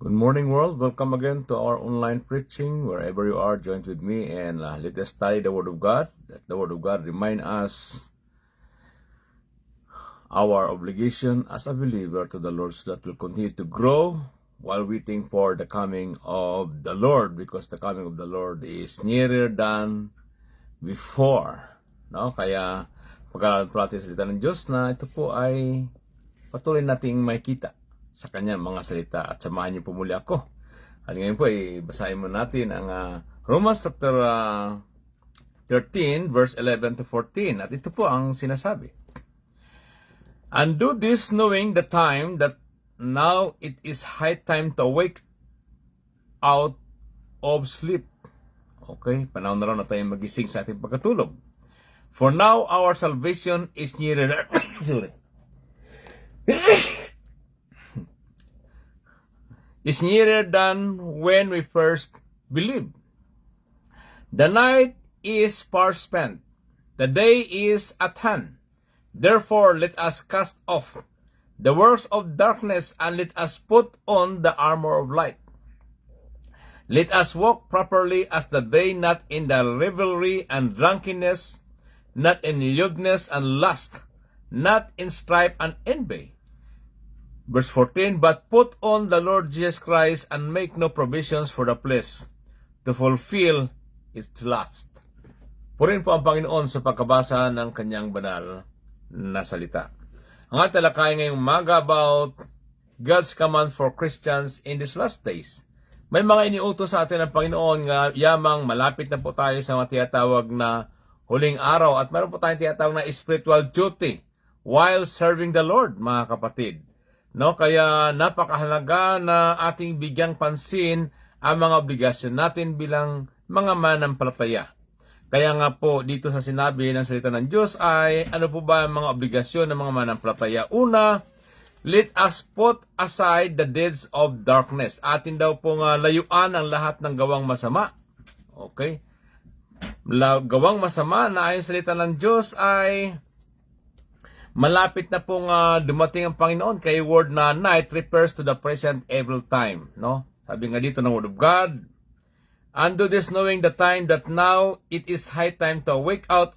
Good morning, world. Welcome again to our online preaching. Wherever you are, join with me and let us study the Word of God. Let the Word of God remind us our obligation as a believer to the Lord, so that we'll continue to grow while waiting for the coming of the Lord, because the coming of the Lord is nearer than before. No? Kaya pag-aralan po natin salita ng Diyos na ito po ay patuloy nating makikita sa kanyang mga salita, at samahan niyo po muli ako. At ngayon po ay basahin mo natin ang Romans chapter 13 verse 11 to 14, at ito po ang sinasabi. And do this knowing the time that now it is high time to wake out of sleep. Okay, panahon na raw na tayong magising sa ating pagkatulog. For now our salvation is nearer sorry. Is nearer than when we first believed. The night is far spent, the day is at hand. Therefore, let us cast off the works of darkness and let us put on the armor of light. Let us walk properly as the day, not in the revelry and drunkenness, not in lewdness and lust, not in strife and envy. Verse 14, but put on the Lord Jesus Christ and make no provisions for the flesh to fulfill its lust. Purihin po ang Panginoon sa pagkabasa ng kanyang banal na salita. Ang ating talakayan ngayong umaga about God's command for Christians in these last days. May mga iniutos sa atin ng Panginoon nga yamang malapit na po tayo sa mga tinatawag na huling araw, at meron po tayong tinatawag na spiritual duty while serving the Lord, mga kapatid. No, kaya napakahalaga na ating bigyang pansin ang mga obligasyon natin bilang mga manampalataya. Kaya nga po dito sa sinabi ng salita ng Diyos ay ano po ba ang mga obligasyon ng mga manampalataya? Una, let us put aside the deeds of darkness. Atin daw pong layuan ang lahat ng gawang masama. Okay? Gawang masama na ayon sa salita ng Diyos ay malapit na pong dumating ang Panginoon. Kaya word na night refers to the present evil time. No? Sabi nga dito ng Word of God, and do this knowing the time that now it is high time to wake out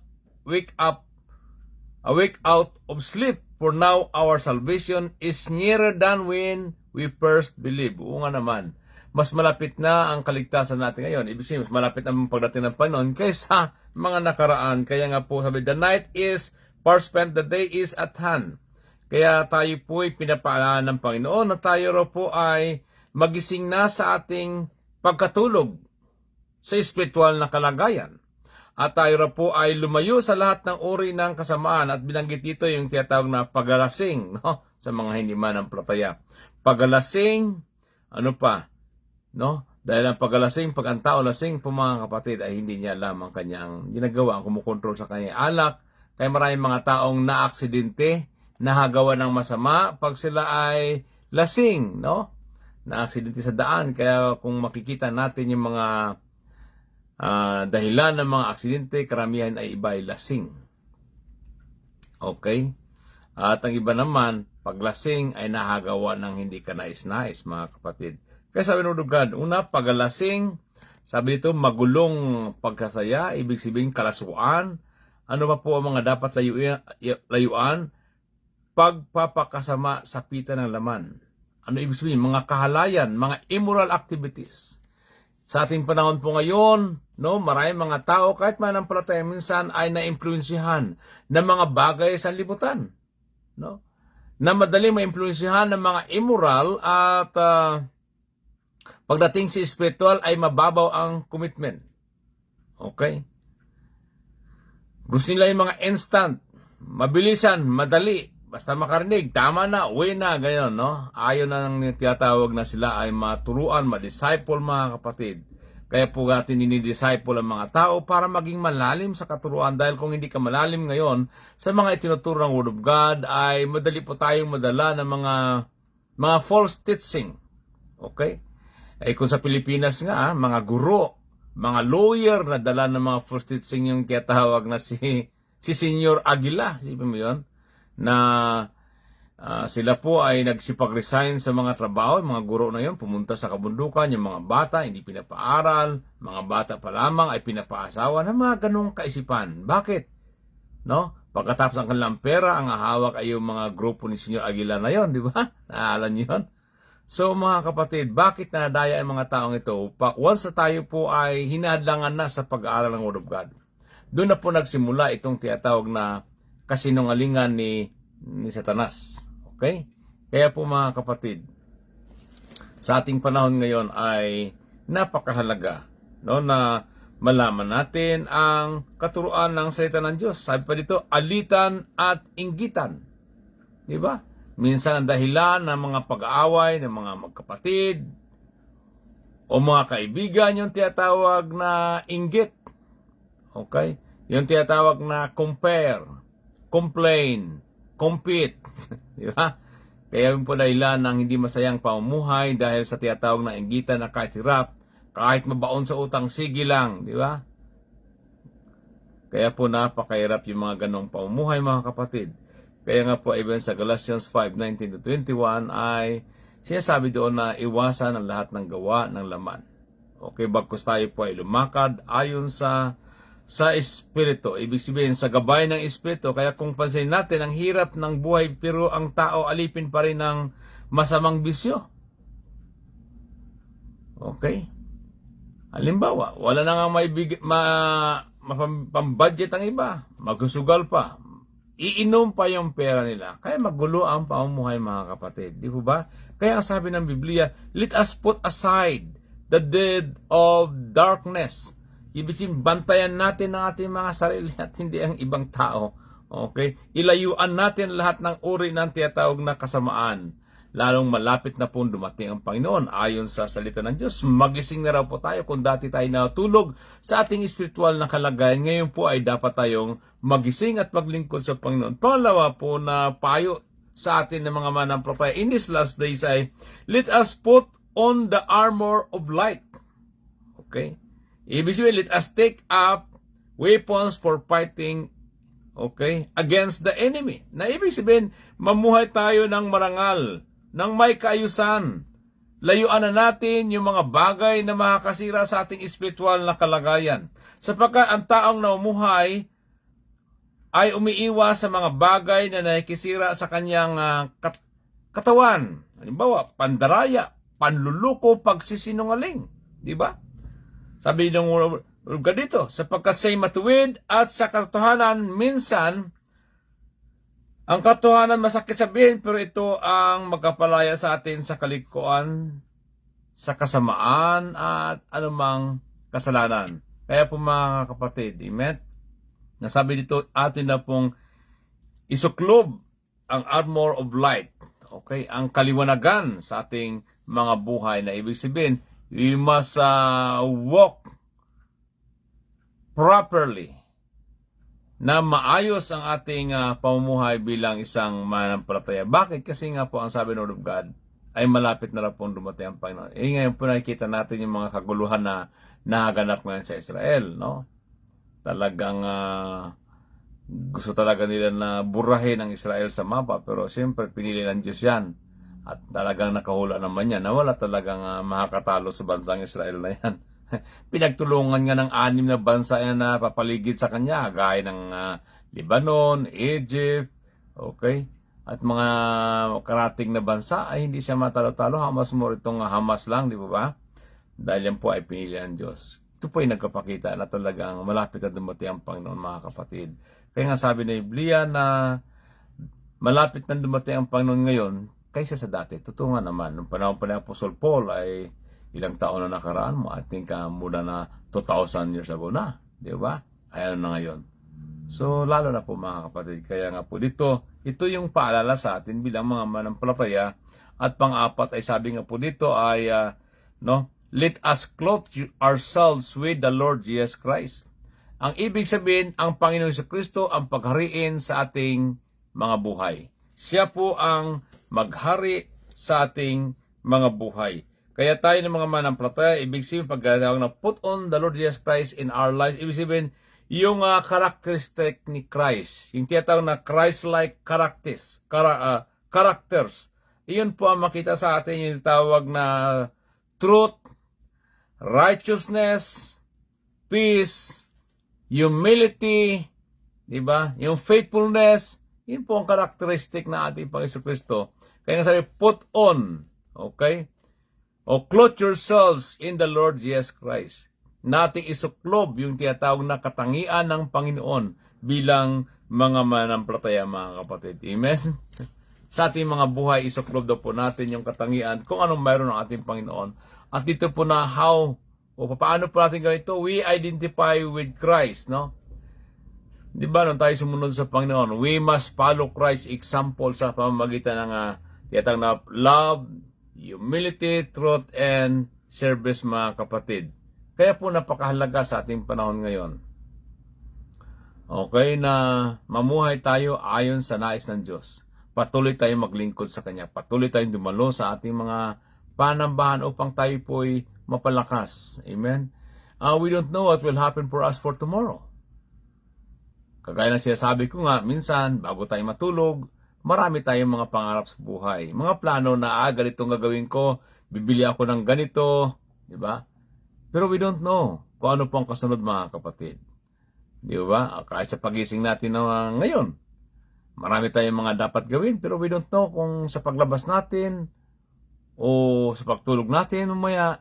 of sleep. For now our salvation is nearer than when we first believed. Oo nga naman. Mas malapit na ang kaligtasan natin ngayon. Ibig sabihin, mas malapit ang pagdating ng Panginoon kaysa mga nakaraan. Kaya nga po sabi, the night is far spent, the day is at hand. Kaya tayo po ay pinapaalaan ng Panginoon na tayo raw po ay magising na sa ating pagkatulog sa espiritual na kalagayan. At tayo raw po ay lumayo sa lahat ng uri ng kasamaan, at binanggit dito yung tinatawag na pagalasing, no? Sa mga hindi manampalataya. Pagalasing, ano pa? No? Dahil ang pagalasing, pag ang tao lasing po mga kapatid, ay hindi niya alam ang kanyang ginagawa, ang kumukontrol sa kanyang alak. Kaya maraming mga taong naaksidente, nahagawa ng masama pag sila ay lasing, no? Naaksidente sa daan. Kaya kung makikita natin yung mga dahilan ng mga aksidente, karamihan ay iba ay lasing. Okay? At ang iba naman, pag lasing ay nahagawa ng hindi ka nais-nais, mga kapatid. Kaya sabi ng God, una, pagalasing, sabi dito, magulong pagkasaya, ibig sabihin kalasuan. Ano pa po ang mga dapat layuan? Pagpapakasama sa pita ng laman. Ano ibig sabihin? Mga kahalayan, mga immoral activities. Sa ating panahon po ngayon, no, maraming mga tao, kahit manampalataya minsan, ay naimpluwensyahan ng mga bagay sa libutan. No? Na madaling maimpluwensyahan ng mga immoral, at pagdating sa spiritual ay mababaw ang commitment. Okay? Gusto nila yung mga instant, mabilisan, madali, basta makarinig, tama na, uwi na, ganyan, no? Ayaw na nang tiyatawag na sila ay maturuan, ma-disciple, mga kapatid. Kaya po natin dinidisciple ang mga tao para maging malalim sa katuruan, dahil kung hindi ka malalim ngayon sa mga itinuturo ng Word of God, ay madali po tayong madala ng mga false teaching. Okay? Ay kung sa Pilipinas nga, mga guro, mga lawyer na dala ng mga false teaching, yung kaya tawag na si Senyor Aguila, isipin mo yun, na Sila po ay nagsipag-resign sa mga trabaho, yung mga guro na yun, pumunta sa kabundukan, yung mga bata hindi pinapaaral, mga bata pa lamang ay pinapaasawa na mga ganong kaisipan. Bakit? No? Pagkatapos ang kanilang pera, ang hawak ay yung mga grupo ni Senyor Aguilar na yon, di ba? Naalala niyo yun? So mga kapatid, bakit nadaya ang mga taong ito? Once na tayo po ay hinadlangan na sa pag-aaral ng Word of God, doon na po nagsimula itong tinatawag na kasinungalingan ni Satanas. Okay? Kaya po mga kapatid, sa ating panahon ngayon ay napakahalaga, no, na malaman natin ang katuruan ng salita ng Diyos. Sabi pa dito, alitan at inggitan. Di ba? Minsan ang dahilan ng mga pag-aaway ng mga magkapatid o mga kaibigan yung tinatawag na inggit. Okay? Yung tinatawag na compare, complain, compete. Di ba? Kaya yung po dahilan ng hindi masayang pamumuhay dahil sa tinatawag na inggitan na kahit hirap, kahit mabaon sa utang, sige lang. Di ba? Kaya po napakahirap yung mga ganong pamumuhay, mga kapatid. Kaya nga po, even sa Galatians 5:19-21 ay sinasabi doon na iwasan ang lahat ng gawa ng laman. Okay, bagkus tayo po ay lumakad ayon sa Espiritu. Ibig sabihin, sa gabay ng Espiritu. Kaya kung pansin natin, ang hirap ng buhay, pero ang tao alipin pa rin ng masamang bisyo. Okay? Halimbawa, wala na nga pambudget ang iba. Magsusugal pa. Iinom pa yung pera nila. Kaya magulo ang pamumuhay, mga kapatid. Di po ba? Kaya ang sabi ng Biblia, let us put aside the deed of darkness. Ibig sabihin, bantayan natin ang ating mga sarili at hindi ang ibang tao. Okay? Ilayuan natin lahat ng uri ng tinatawag na kasamaan. Lalong malapit na po dumating ang Panginoon. Ayon sa salita ng Diyos, magising na raw po tayo kung dati tayo natulog sa ating espiritual na kalagayan. Ngayon po ay dapat tayong magising at maglingkod sa Panginoon. Pangalawa po na payo sa atin ng mga manampalataya in these last days ay, let us put on the armor of light. Okay? Ibig sabihin, let us take up weapons for fighting, okay, against the enemy. Na ibig sabihin, mamuhay tayo ng marangal, ng may kaayusan. Layuan na natin yung mga bagay na makakasira sa ating espiritual na kalagayan. Sapagkat ang taong namumuhay ay umiiwas sa mga bagay na nakikisira sa kanyang katawan. Halimbawa, pandaraya, panluluko, pagsisinungaling. Di ba? Sabi ng lugar dito, sapagkat sa'y matuwid at sa katotohanan, minsan, ang katotohanan masakit sabihin, pero ito ang magkapalaya sa atin sa kalikuan, sa kasamaan, at anumang kasalanan. Kaya po mga kapatid, amen? Nasabi dito, atin na pong isuklob ang armor of light. Okay? Ang kaliwanagan sa ating mga buhay na ibig sabihin, we must walk properly na maayos ang ating pamumuhay bilang isang manampalataya. Bakit? Kasi nga po ang sabi ng Word of God ay malapit na lang pong dumating ang Panginoon. Ngayon po nakikita natin yung mga kaguluhan na nahaganap ngayon sa Israel. No? Talagang gusto talaga nila na burahin ang Israel sa mapa, pero siyempre pinili ng Diyos yan. At talagang nakahula naman yan na wala talagang makakatalo sa bansang Israel na yan. Pinagtulungan nga ng 6 na bansa yan na papaligid sa kanya, gaya ng Lebanon, Egypt, okay? At mga karating na bansa ay hindi siya matalo-talo. Hamas mo itong Hamas lang, di ba? Dahil yan po ay pinili ng Diyos. Ito po ay nagkapakita na talagang malapit na dumating ang Panginoon, mga kapatid. Kaya nga sabi ng Biblia na malapit na dumating ang Panginoon ngayon kaysa sa dati. Totoo nga naman, nung panahon pa ng Apostle Paul ay ilang taon na nakaraan mo. I think mula na 2,000 years ago na. Di ba? Ay ano na ngayon. So, lalo na po mga kapatid. Kaya nga po dito, ito yung paalala sa atin bilang mga manampalataya. At pang-apat ay sabi nga po dito ay, let us clothe ourselves with the Lord Jesus Christ. Ang ibig sabihin, ang Panginoon Jesucristo ang paghariin sa ating mga buhay. Siya po ang maghari sa ating mga buhay. Kaya tayo ng mga manampalataya, ibig sabihin, pagkatawag na put on the Lord Jesus Christ in our lives, ibig sabihin, yung characteristic ni Christ, yung tinatawag na Christ-like characters. Iyon po ang makita sa atin yung tawag na truth, righteousness, peace, humility, di ba? Yung faithfulness, yun po ang karakteristik na ating Panginoon Kristo. Kaya nga sabi, put on, okay? O clothe yourselves in the Lord Jesus Christ. Nating isuklob yung tinatawag na katangian ng Panginoon bilang mga manampalataya, mga kapatid. Amen? Sa ating mga buhay, isuklob daw po natin yung katangian kung anong mayroon ng ating Panginoon. At dito po na paano po natin gawin ito? We identify with Christ, no? Di ba, nung tayo sumunod sa Panginoon, we must follow Christ's example sa pamamagitan ng tinatawag na love, humility, truth, and service, mga kapatid. Kaya po napakahalaga sa ating panahon ngayon. Okay, na mamuhay tayo ayon sa nais ng Diyos. Patuloy tayong maglingkod sa Kanya. Patuloy tayong dumalo sa ating mga panambahan upang tayo po'y mapalakas. Amen? We don't know what will happen for us for tomorrow. Kagaya na sinasabi ko nga, minsan, bago tayo matulog, marami tayong mga pangarap sa buhay. Mga plano na, ganitong gagawin ko, bibili ako ng ganito, di ba? Pero we don't know kung ano po ang kasunod, mga kapatid. Di ba? Kahit sa pagising natin na ngayon, marami tayong mga dapat gawin, pero we don't know kung sa paglabas natin o sa pagtulog natin umaya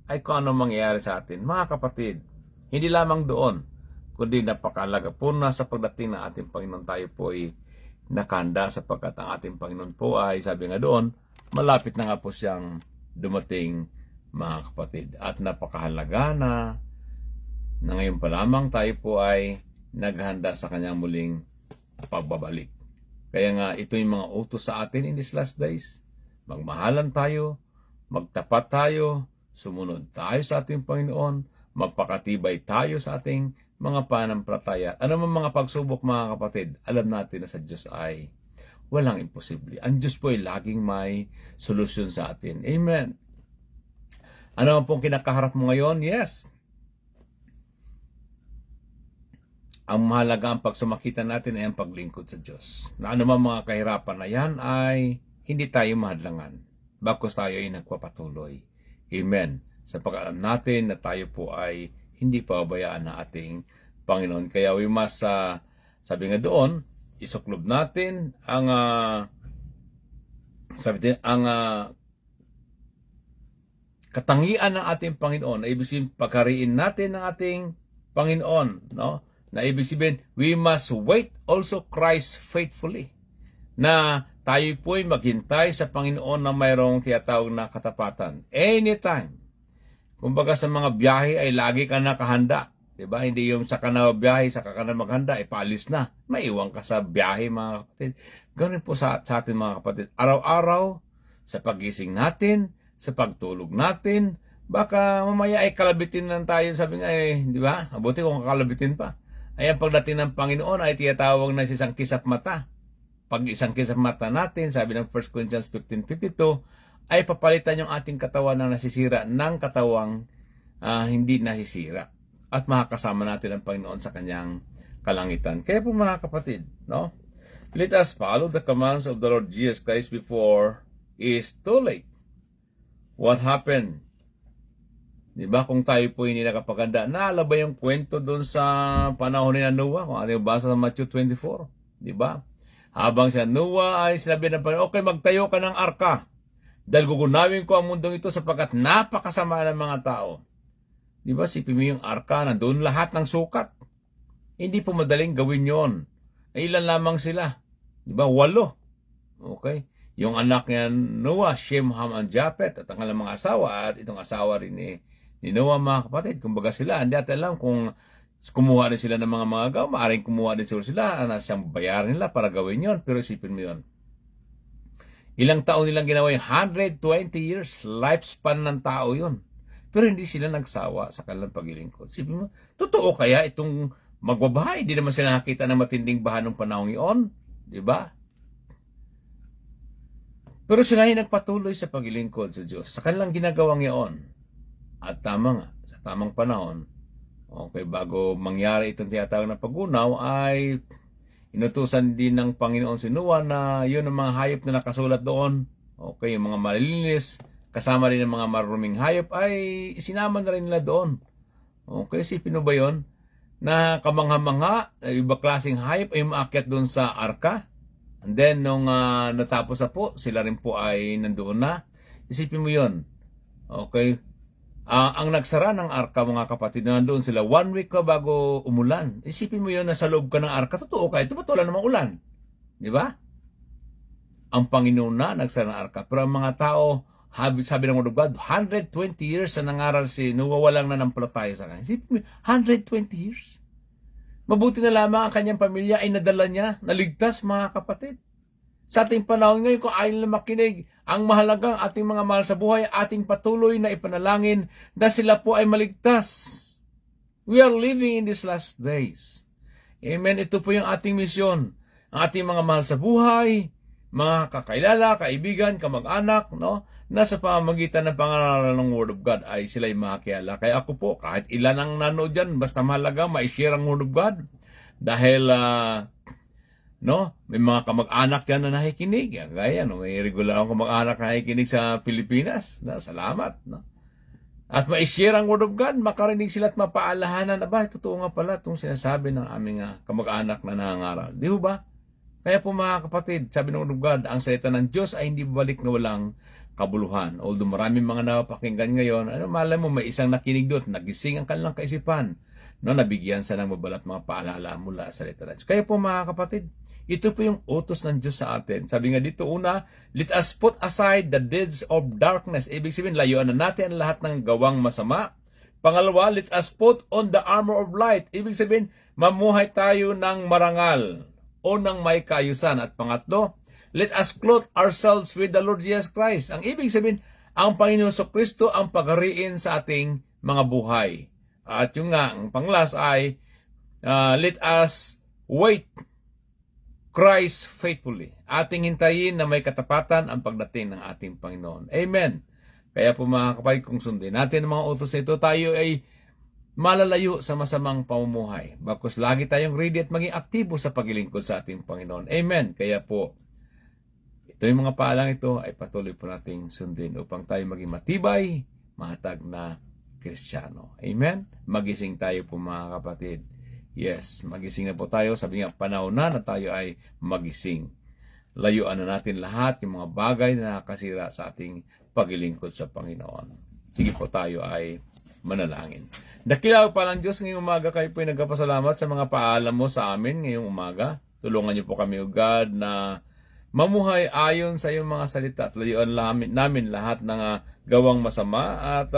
ay kung ano mangyayari sa atin. Mga kapatid, hindi lamang doon, kundi napakahalaga po na sa pagdating ng ating Panginoon tayo po ay nakahanda sapagkat ang ating Panginoon po ay, sabi nga doon, malapit na nga po siyang dumating, mga kapatid. At napakahalaga na ngayon pa lamang tayo po ay naghanda sa kanyang muling pagbabalik. Kaya nga ito yung mga utos sa atin in these last days. Magmahalan tayo, magtapat tayo, sumunod tayo sa ating Panginoon, magpakatibay tayo sa ating mga pananampalataya. Ano man mga pagsubok, mga kapatid, alam natin na sa Diyos ay walang imposible. Ang Diyos po ay laging may solusyon sa atin. Amen. Ano man pong kinakaharap mo ngayon? Yes. Ang mahalaga ang pagsumakitan natin ay ang paglingkod sa Diyos. Na ano man mga kahirapan na yan ay hindi tayo mahadlangan. Bagkus tayo ay nagpapatuloy. Amen. Sa pag-alam natin na tayo po ay hindi pababayaan na ating Panginoon. Kaya we must, sabi nga doon, isuklob natin ang, katangian ng ating Panginoon. Na ibig sabihin, pagkariin natin ng ating Panginoon, no? Na ibig sabihin, we must wait also Christ faithfully. Na tayo po'y maghintay sa Panginoon na mayroong tinatawag na katapatan. Anytime. Kumbaga sa mga biyahe ay lagi ka nakahanda. Diba? Hindi yung sa ka na biyahe, saka ka na maghanda, paalis na. Maiwan ka sa biyahe, mga kapatid. Ganun po sa atin, mga kapatid. Araw-araw, sa pagising natin, sa pagtulog natin, baka mamaya ay kalabitin lang tayo, sabi nga di ba? Mabuti kung kakalabitin pa. Ay ang pagdating ng Panginoon ay tiyatawag na isang kisap mata. Pag isang kisap mata natin, sabi ng 1 Corinthians 15:52, ay papalitan yung ating katawan na nasisira ng katawang hindi nasisira. At makakasama natin ang Panginoon sa kanyang kalangitan. Kaya po mga kapatid, no? Let us follow the commands of the Lord Jesus Christ before it's too late. What happened? Diba? Kung tayo po hindi nakapaganda, naala ba yung kwento doon sa panahon ni Noah? Kung ating basa sa Matthew 24. Diba? Habang siya Noah ay sinabi ng Panginoon, okay, magtayo ka ng arka. Dahil gugunawin ko ang mundong ito sapagkat napakasama ng mga tao. Diba? Sipin mo yung arka, nandun lahat ng sukat. Hindi po madaling gawin yon. Ilan lamang sila? Diba? 8. Okay? Yung anak niya Noah, Shem, Ham, and Japhet, at ang kanilang mga asawa, at itong asawa rin ni Noah, mga kapatid. Kumbaga sila, hindi natin alam kung kumuha rin sila ng mga gawa, maaaring kumuha din sila, siyang bayaran nila para gawin yon. Pero isipin mo yon. Ilang taon nilang ginawa yung 120 years, lifespan ng tao yon. Pero hindi sila nagsawa sa kanilang paglilingkod. Isipin mo, totoo kaya itong magbabahay? Hindi naman sila nakita ng matinding baha ng panahon iyon. Diba? Pero sila ay nagpatuloy sa paglilingkod sa Diyos, sa kanilang ginagawang iyon. At tama nga, sa tamang panahon, okay, bago mangyari itong tinatawag na pagunaw, ay Inutusan din ng Panginoon si Noah na yun ang mga hayop na nakasulat doon. Okay, yung mga malilinis, kasama rin ng mga maruming hayop ay isinama na rin nila doon. Okay, isipin mo ba yun? Na kamangha-mangha, iba klaseng hayop ay maakyat doon sa arka. And then, nung natapos na po, sila rin po ay nandoon na. Isipin mo yun. Okay? Ang nagsara ng arka, mga kapatid, nandoon sila 1 week ka bago umulan. Isipin mo yun, nasa loob ka ng arka, totoo ka, ito ba't wala namang ulan? Di ba? Ang Panginoon na nagsara ng arka. Pero ang mga tao, sabi ng Word of God, 120 years na nangaral si Noah, walang nanampalataya sa kanya. Isipin mo, 120 years? Mabuti na lamang ang kanyang pamilya ay nadala niya, naligtas, mga kapatid. Sa ating panahon ngayon, kung ayaw na makinig, ang mahalagang ating mga mahal sa buhay, ating patuloy na ipanalangin na sila po ay maligtas. We are living in these last days. Amen. Ito po yung ating misyon. Ang ating mga mahal sa buhay, mga kakailala, kaibigan, kamag-anak, no? Nasa pamamagitan ng pangaralan ng Word of God ay sila'y makakilala. Kaya ako po, kahit ilan ang nanood dyan, basta mahalaga, ma-share ang Word of God. Dahil, no, may mga kamag-anak yan na nakikinig. Gaya, no, may regular akong kamag-anak na nakikinig sa Pilipinas. No, salamat, no. At ma-share ang Word of God, makarinig sila at mapaalahanan. Aba, totoo nga pala itong sinasabi ng aming kamag-anak na nangangaral. Di ba? Kaya po mga kapatid, sabi ng Word of God, ang salita ng Diyos ay hindi babalik na walang kabuluhan. Although maraming mga napakinggan ngayon, malay mo may isang nakinig doon, nagising ang kanilang kaisipan, no, nabigyan sa ng mabalat mga paalala mula sa salita ng Diyos. Kaya po mga kapatid, ito po yung utos ng Diyos sa atin. Sabi nga dito una, let us put aside the deeds of darkness. Ibig sabihin, layuan na natin ang lahat ng gawang masama. Pangalawa, let us put on the armor of light. Ibig sabihin, mamuhay tayo ng marangal o ng may kaayusan. At pangatlo, let us clothe ourselves with the Lord Jesus Christ. Ang ibig sabihin, ang Panginoon Kristo ang paghariin sa ating mga buhay. At yung nga, ang panglas ay, let us wait Christ faithfully. Ating hintayin na may katapatan ang pagdating ng ating Panginoon. Amen. Kaya po mga kapatid, kung sundin natin ang mga utos na ito, tayo ay malalayo sa masamang pamumuhay. Bakos lagi tayong ready at maging aktibo sa paglilingkod sa ating Panginoon. Amen. Kaya po, ito yung mga paalang ito ay patuloy po nating sundin upang tayo maging matibay, mahatag na Kristiyano. Amen. Magising tayo po mga kapatid. Yes, magising na po tayo. Sabi nga, panahon na tayo ay magising. Layuan na natin lahat yung mga bagay na nakasira sa ating paglilingkod sa Panginoon. Sige po, tayo ay manalangin. Dakilaw pa lang Diyos, ngayong umaga kayo po ay nagpapasalamat sa mga paalam mo sa amin ngayong umaga. Tulungan niyo po kami, O God, na mamuhay ayon sa iyong mga salita at layuan namin lahat ng gawang masama at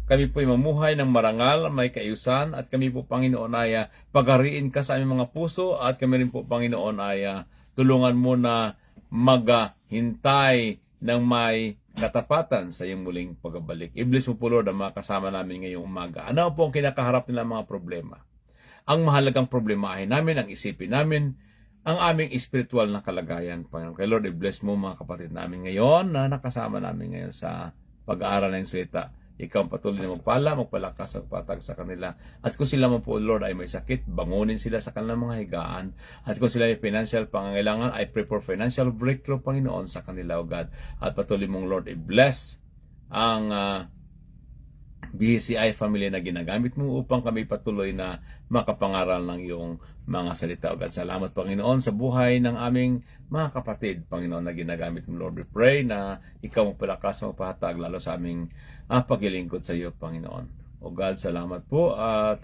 kami po ay mamuhay ng marangal, may kaayusan, at kami po, Panginoon, ay paghariin ka sa aming mga puso, at kami rin po, Panginoon, ay tulungan mo na maghintay ng may katapatan sa iyong muling pagbabalik. I-bless mo po, Lord, ang mga kasama namin ngayong umaga. Ano po ang kinakaharap nila mga problema? Ang mahalagang problemahin namin, ang isipin namin, ang aming spiritual na kalagayan, Panginoon. Kaya Lord, i-bless mo mga kapatid namin ngayon na nakasama namin ngayon sa pag-aaral ng salita. Ikaw ang patuloy na magpalakas at patag sa kanila. At kung sila mo po, Lord, ay may sakit, bangunin sila sa kanilang mga higaan. At kung sila ay financial pangangailangan, I pray for financial breakthrough, Panginoon, sa kanila, O God. At patuloy mong, Lord, i-bless ang BCI family na ginagamit mo upang kami patuloy na makapangaral ng iyong mga salita. O God, salamat, Panginoon, sa buhay ng aming mga kapatid, Panginoon, na ginagamit mo, Lord. We pray na ikaw magpalakas, magpahatag, lalo sa aming paglilingkod sa iyo, Panginoon. O God, salamat po at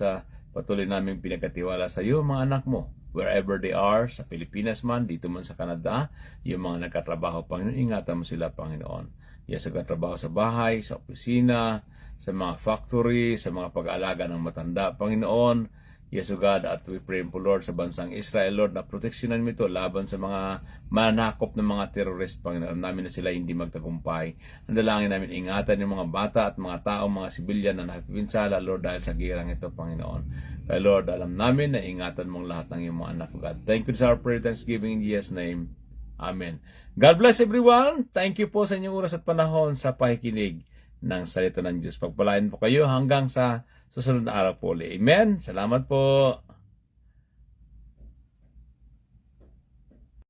patuloy namin pinagkatiwala sa iyo, mga anak mo, wherever they are, sa Pilipinas man, dito man sa Canada, yung mga nagkatrabaho, Panginoon, ingatan mo sila, Panginoon. Yes, nagkatrabaho sa bahay, sa opisina, sa mga factory, sa mga pag-aalaga ng matanda, Panginoon. Yes, O God, at we pray po, Lord, sa bansang Israel, Lord, na proteksyonan mo ito laban sa mga manakop ng mga terrorist, Panginoon, namin na sila hindi magtagumpay. Ang dalangin namin, ingatan yung mga bata at mga tao, mga sibilyan na nakipinsala, Lord, dahil sa girang ito, Panginoon. Kaya, Lord, alam namin na ingatan mong lahat ng iyong mga anak, O God. Thank you for our prayer, thanksgiving in Jesus' name. Amen. God bless everyone. Thank you po sa inyong oras at panahon sa pakikinig ng salita ng Diyos. Pagpalain po kayo hanggang sa susunod na araw po ulit. Amen. Salamat po.